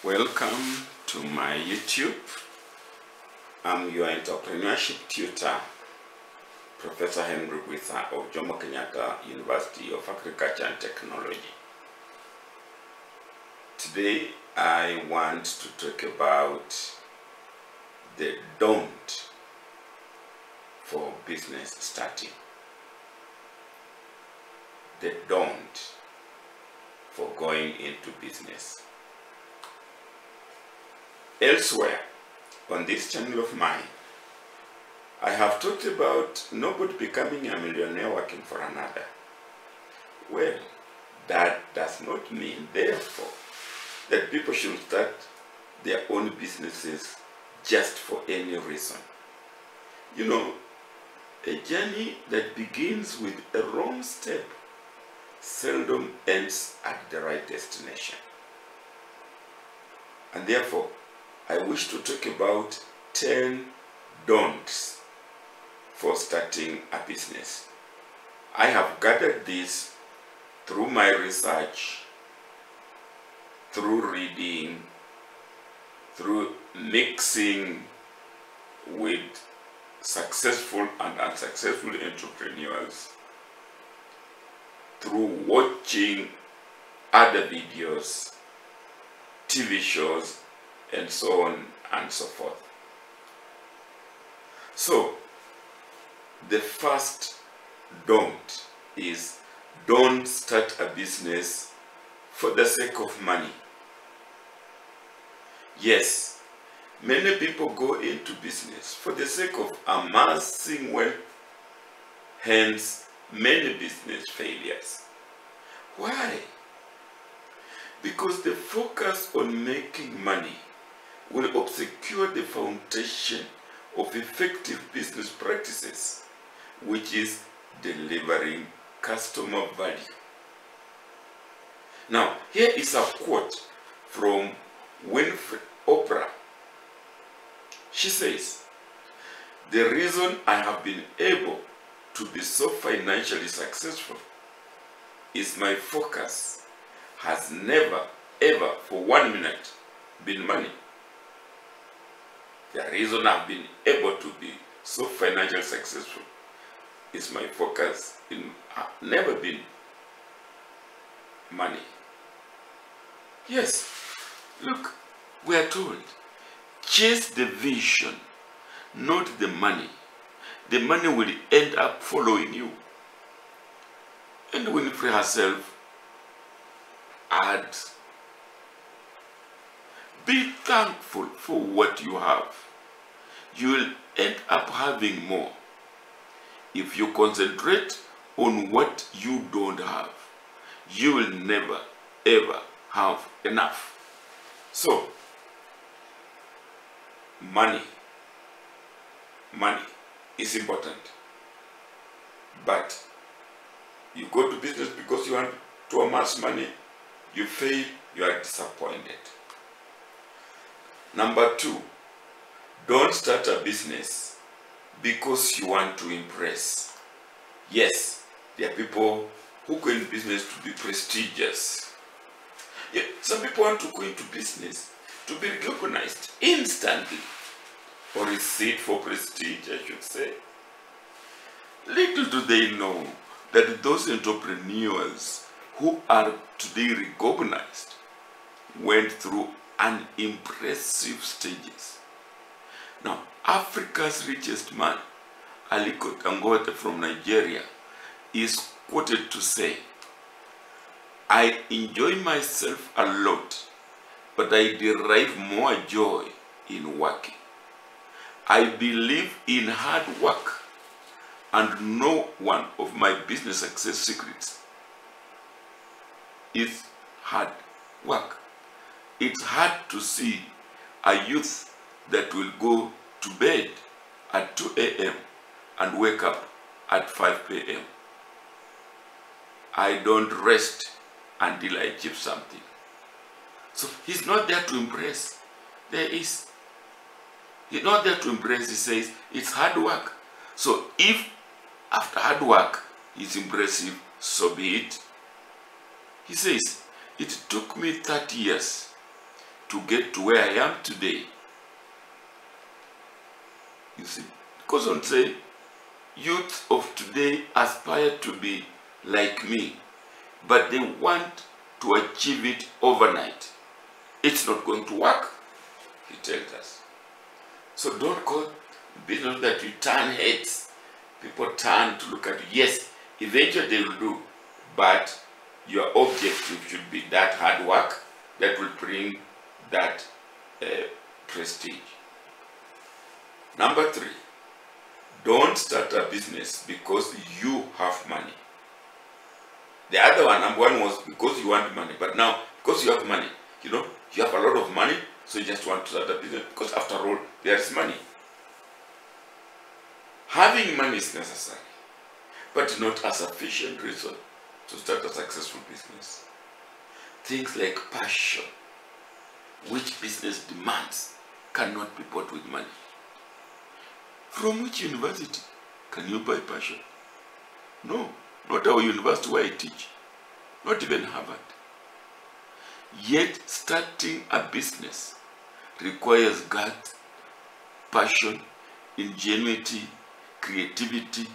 Welcome to my YouTube. I'm your entrepreneurship tutor, Professor Henry Wither of Jomo Kenyatta University of Agriculture and Technology. Today I want to talk about the don't for business starting. The don't for going into business. Elsewhere on this channel of mine, I have talked about nobody becoming a millionaire working for another. Well, that does not mean, therefore, that people should start their own businesses just for any reason. You know, a journey that begins with a wrong step seldom ends at the right destination. And therefore, I wish to talk about 10 don'ts for starting a business. I have gathered this through my research, through reading, through mixing with successful and unsuccessful entrepreneurs, through watching other videos, TV shows, and so on and so forth. So, the first don't is don't start a business for the sake of money. Yes, many people go into business for the sake of amassing wealth, hence many business failures. Why? Because the focus on making money will obscure the foundation of effective business practices, which is delivering customer value. Now, here is a quote from Winfrey Oprah. She says, "The reason I have been able to be so financially successful is my focus has never, ever for 1 minute been money. The reason I've been able to be so financially successful is my focus never been money." Yes, look, we are told, chase the vision, not the money. The money will end up following you. And Winfrey herself adds, be thankful for what you have. You will end up having more. If you concentrate on what you don't have, you will never, ever have enough. So, money is important. But you go to business because you want to amass money, you fail, you are disappointed. Number 2, don't start a business because you want to impress. Yes, there are people who go into business to be prestigious. Yeah, some people want to go into business to be recognized instantly, or receive for prestige, I should say. Little do they know that those entrepreneurs who are today recognized went through unimpressive stages. Now, Africa's richest man, Aliko Dangote from Nigeria, is quoted to say, "I enjoy myself a lot, but I derive more joy in working. I believe in hard work, and no one of my business success secrets is hard work." It's hard to see a youth that will go to bed at 2 a.m. and wake up at 5 p.m. I don't rest until I achieve something. So he's not there to impress. He's not there to impress. He says it's hard work. So if after hard work is impressive, so be it. He says, "It took me 30 years to get to where I am today. You see, because don't say youth of today aspire to be like me, but they want to achieve it overnight. It's not going to work, he tells us. So don't call business that you turn heads. People turn to look at you. Yes, eventually they will do, but your objective should be that hard work that will bring that prestige. Number 3, don't start a business because you have money. The other one, number 1 was because you want money, but now because you have money, you have a lot of money, so you just want to start a business because after all, there is money. Having money is necessary, but not a sufficient reason to start a successful business. Things like passion, which business demands, cannot be bought with money. From which university can you buy passion? No, not our university where I teach, not even Harvard. Yet starting a business requires guts, passion, ingenuity, creativity,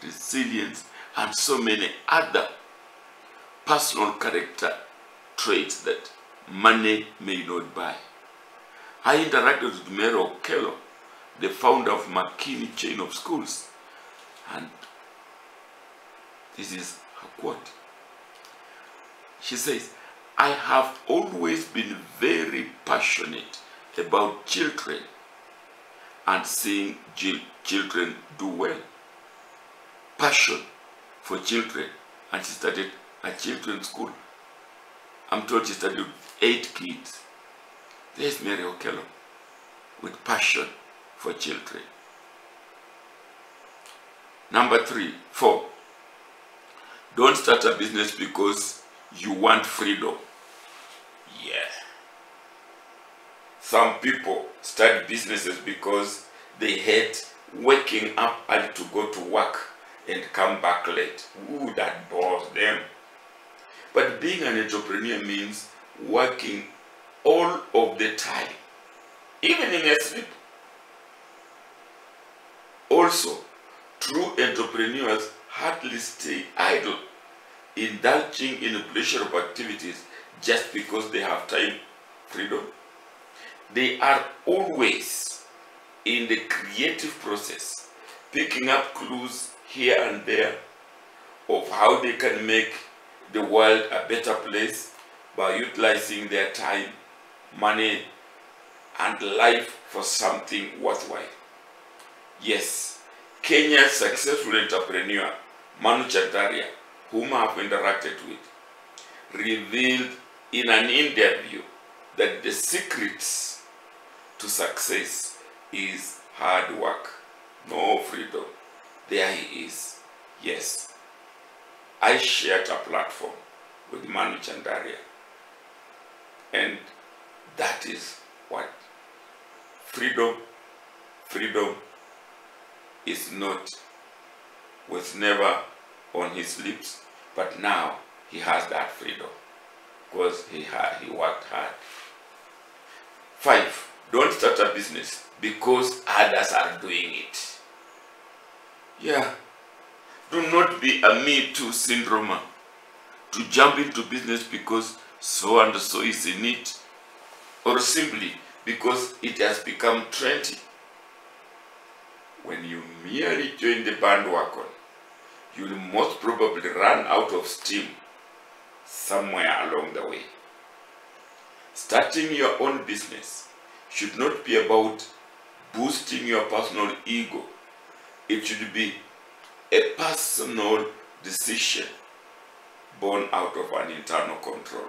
resilience, and so many other personal character traits that money may not buy. I interacted with Mary Okello, the founder of McKinney chain of schools, and this is her quote. She says, "I have always been very passionate about children and seeing children do well. Passion for children." And she started a children's school. I'm told she started with 8 kids. There's Mary Okello with passion for children. Number 4, don't start a business because you want freedom. Yeah. Some people start businesses because they hate waking up early to go to work and come back late. Ooh, that bores them. But being an entrepreneur means working all of the time, even in your sleep. Also, true entrepreneurs hardly stay idle, indulging in pleasurable activities just because they have time, freedom. They are always in the creative process, picking up clues here and there of how they can make the world a better place by utilizing their time, money, and life for something worthwhile. Yes, Kenya's successful entrepreneur, Manu Chandaria, whom I have interacted with, revealed in an interview that the secrets to success is hard work, no freedom. There he is. Yes, I shared a platform with Manu Chandaria, and that is what freedom is not, was never on his lips, but now he has that freedom because he worked hard. 5, don't start a business because others are doing it. Yeah, do not be a me too syndrome to jump into business because so and so is in it, or simply because it has become trendy. When you merely join the bandwagon, you will most probably run out of steam somewhere along the way. Starting your own business should not be about boosting your personal ego. It should be a personal decision born out of an internal control.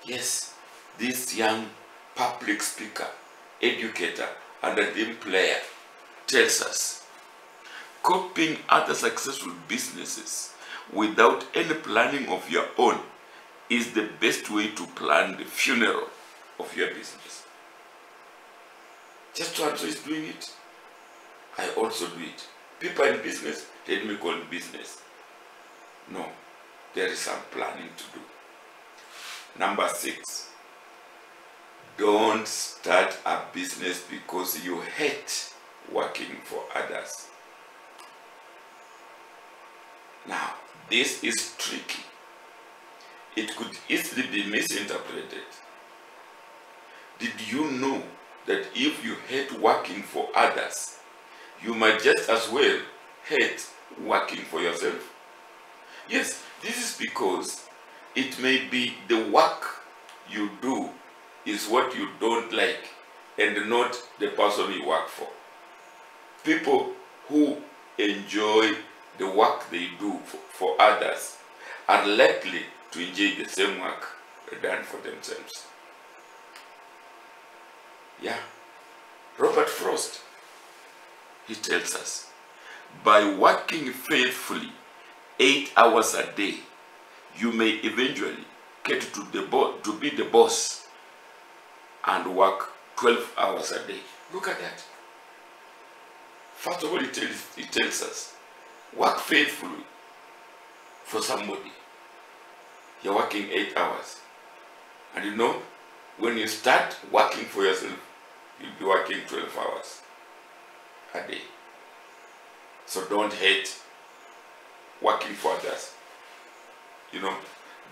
Yes, this young public speaker, educator, and a game player tells us, copying other successful businesses without any planning of your own is the best way to plan the funeral of your business. Just so-and-so is doing it, I also do it. People in business, let me call it business. No, there is some planning to do. Number 6, Don't start a business because you hate working for others. Now, this is tricky. It could easily be misinterpreted. Did you know that if you hate working for others, you might just as well hate working for yourself? Yes, this is because it may be the work you do is what you don't like and not the person you work for. People who enjoy the work they do for others are likely to enjoy the same work done for themselves. Yeah. Robert Frost, he tells us, by working faithfully 8 hours a day, you may eventually get to be the boss and work 12 hours a day. Look at that. First of all, it tells us, work faithfully for somebody. You're working 8 hours. And you know, when you start working for yourself, you'll be working 12 hours a day. So don't hate working for others. You know,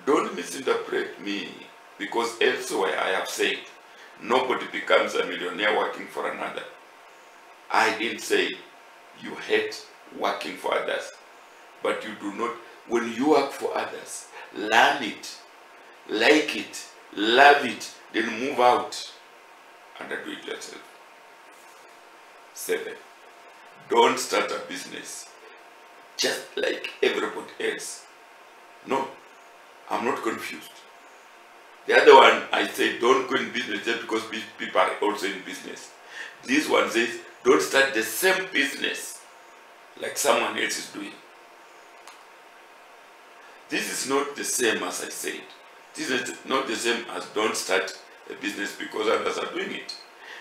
don't misinterpret me, because elsewhere I have said, nobody becomes a millionaire working for another. I didn't say you hate working for others, but you do not. When you work for others, learn it, like it, love it, then move out and do it yourself. 7, don't start a business just like everybody else. No, I'm not confused. The other one, I say don't go in business just because people are also in business. This one says don't start the same business like someone else is doing. This is not the same as I said. This is not the same as don't start a business because others are doing it.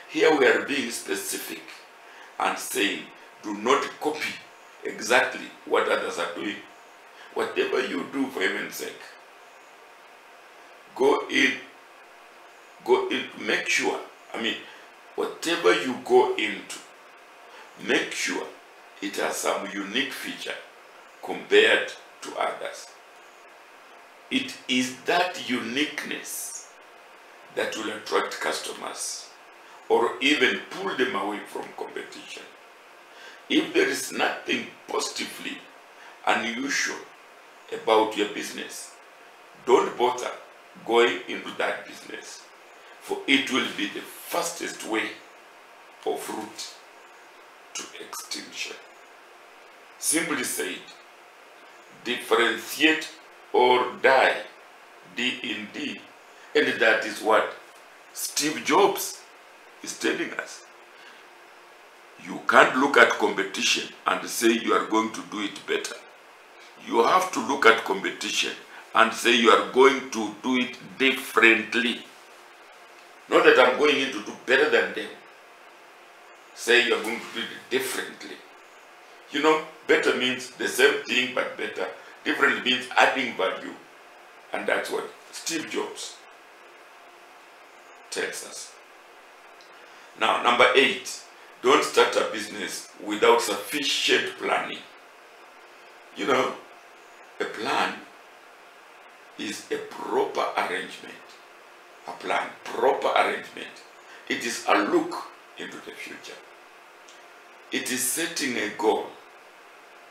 Here we are being specific and saying do not copy exactly what others are doing. Whatever you do, for heaven's sake, go in, make sure, whatever you go into, make sure it has some unique feature compared to others. It is that uniqueness that will attract customers or even pull them away from competition. If there is nothing positively unusual about your business, don't bother going into that business, for it will be the fastest way of route to extinction. Simply said, differentiate or die, D-in-D. And that is what Steve Jobs is telling us. You can't look at competition and say you are going to do it better. You have to look at competition and say you are going to do it differently. Not that I'm going in to do better than them. Say you are going to do it differently. You know, better means the same thing but better. Different means adding value. And that's what Steve Jobs tells us. Now, number 8, don't start a business without sufficient planning. You know, a plan is a proper arrangement. A plan, proper arrangement. It is a look into the future. It is setting a goal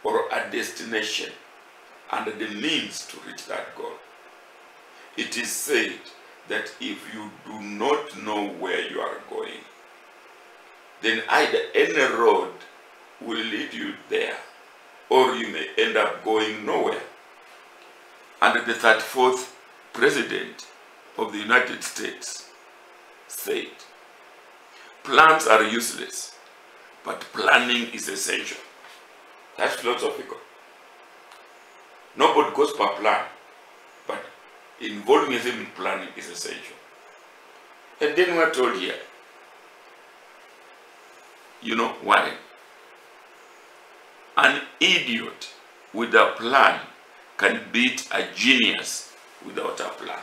or a destination and the means to reach that goal. It is said that if you do not know where you are going, then either any road will lead you there, or you may end up going nowhere. And the 34th President of the United States said, plans are useless, but planning is essential. That's philosophical. Nobody goes per plan, but involving yourself in planning is essential. And then we're told here, you know why? An idiot with a plan can beat a genius without a plan.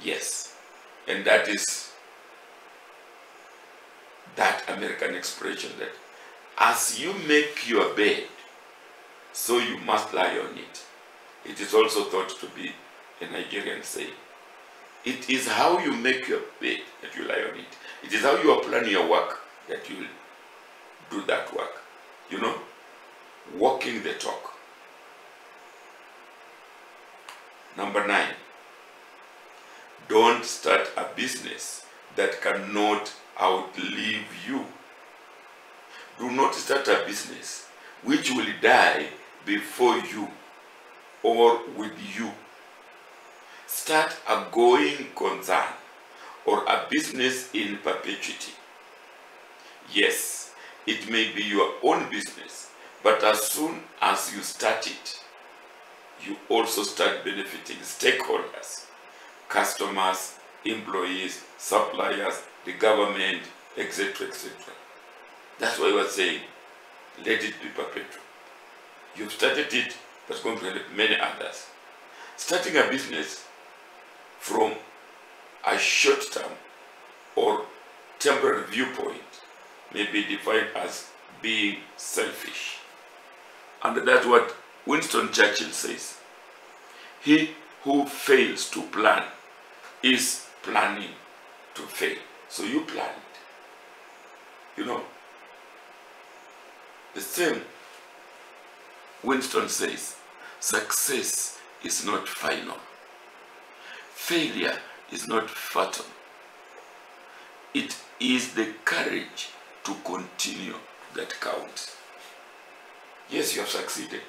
Yes, And that is that American expression that as you make your bed, so you must lie on it. It is also thought to be a Nigerian saying. It is how you make your bed that you lie on it. It is how you are planning your work that you will do that work. You know, walking the talk. Number 9, don't start a business that cannot outlive you. Do not start a business which will die before you or with you. Start a going concern or a business in perpetuity. Yes, it may be your own business, but as soon as you start it, you also start benefiting stakeholders, customers, employees, suppliers, the government, etc., etc. That's why I was saying, let it be perpetual. You've started it, but it's going to help many others. Starting a business from a short-term or temporary viewpoint may be defined as being selfish. And that's what Winston Churchill says. He who fails to plan is planning to fail. So you plan it. You know, the same Winston says, success is not final. Failure is not fatal. It is the courage to continue that counts. Yes, you have succeeded.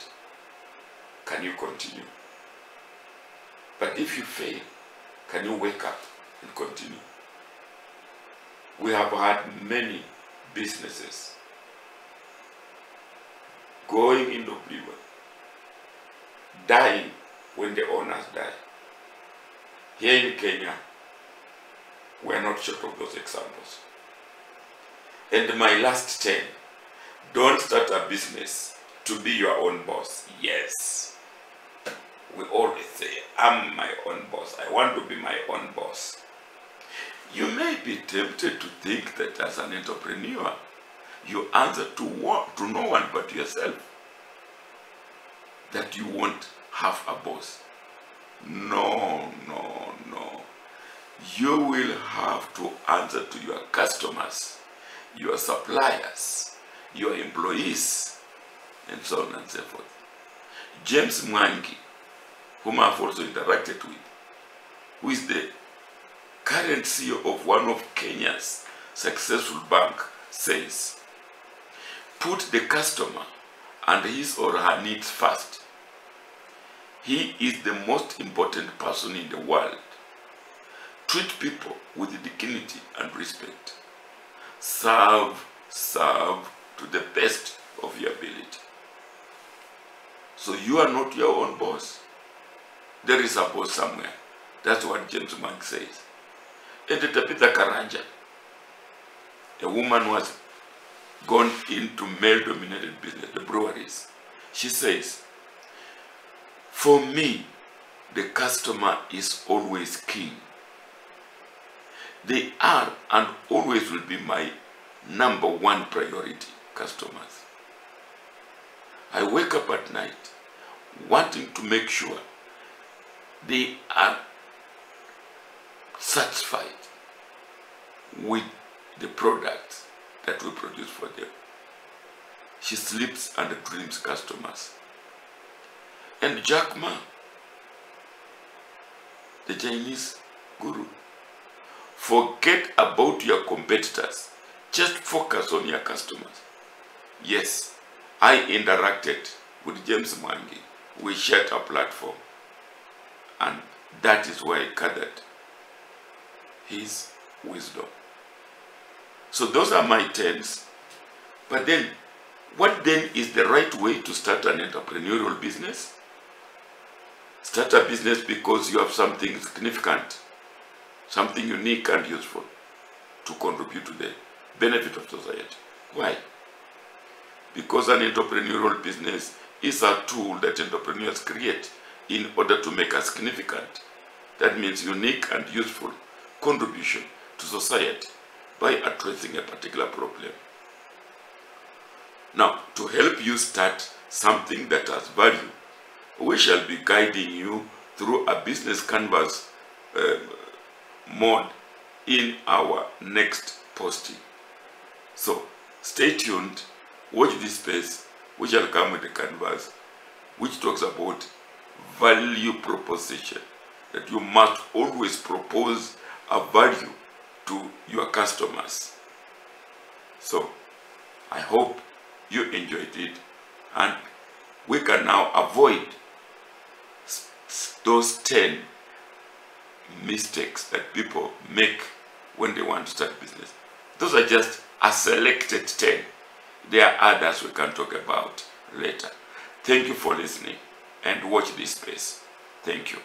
Can you continue? But if you fail, can you wake up and continue? We have had many businesses going into oblivion, dying when the owners die. Here in Kenya, we are not short of those examples. And my last 10, don't start a business to be your own boss. Yes. We always say, I'm my own boss. I want to be my own boss. You may be tempted to think that as an entrepreneur, you answer to no one but yourself. That you won't have a boss. No, no, no. You will have to answer to your customers, your suppliers, your employees, and so on and so forth. James Mwangi, whom I've also interacted with, who is the current CEO of one of Kenya's successful bank, says, put the customer and his or her needs first. He is the most important person in the world. Treat people with dignity and respect. Serve to the best of your ability. So you are not your own boss. There is a boss somewhere. That's what James Mwangi says. And Tabitha Karanja, a woman who has gone into male-dominated business, the breweries. She says, for me, the customer is always king. They are and always will be my number one priority, customers. I wake up at night wanting to make sure they are satisfied with the products that we produce for them. She sleeps and dreams customers. And Jack Ma, the Chinese guru, forget about your competitors. Just focus on your customers. Yes, I interacted with James Mwangi. We shared a platform. And that is where I gathered his wisdom. So those are my 10s. But then, what then is the right way to start an entrepreneurial business? Start a business because you have something significant, something unique and useful to contribute to the benefit of society. Why? Because an entrepreneurial business is a tool that entrepreneurs create in order to make us significant. That means unique and useful, contribution to society by addressing a particular problem. Now, to help you start something that has value, we shall be guiding you through a business canvas mode in our next posting. So, stay tuned, watch this space, which shall come with the canvas, which talks about value proposition, that you must always propose a value to your customers. So, I hope you enjoyed it, and we can now avoid those 10 mistakes that people make when they want to start business. Those are just a selected 10. There are others we can talk about later. Thank you for listening, and watch this space. Thank you.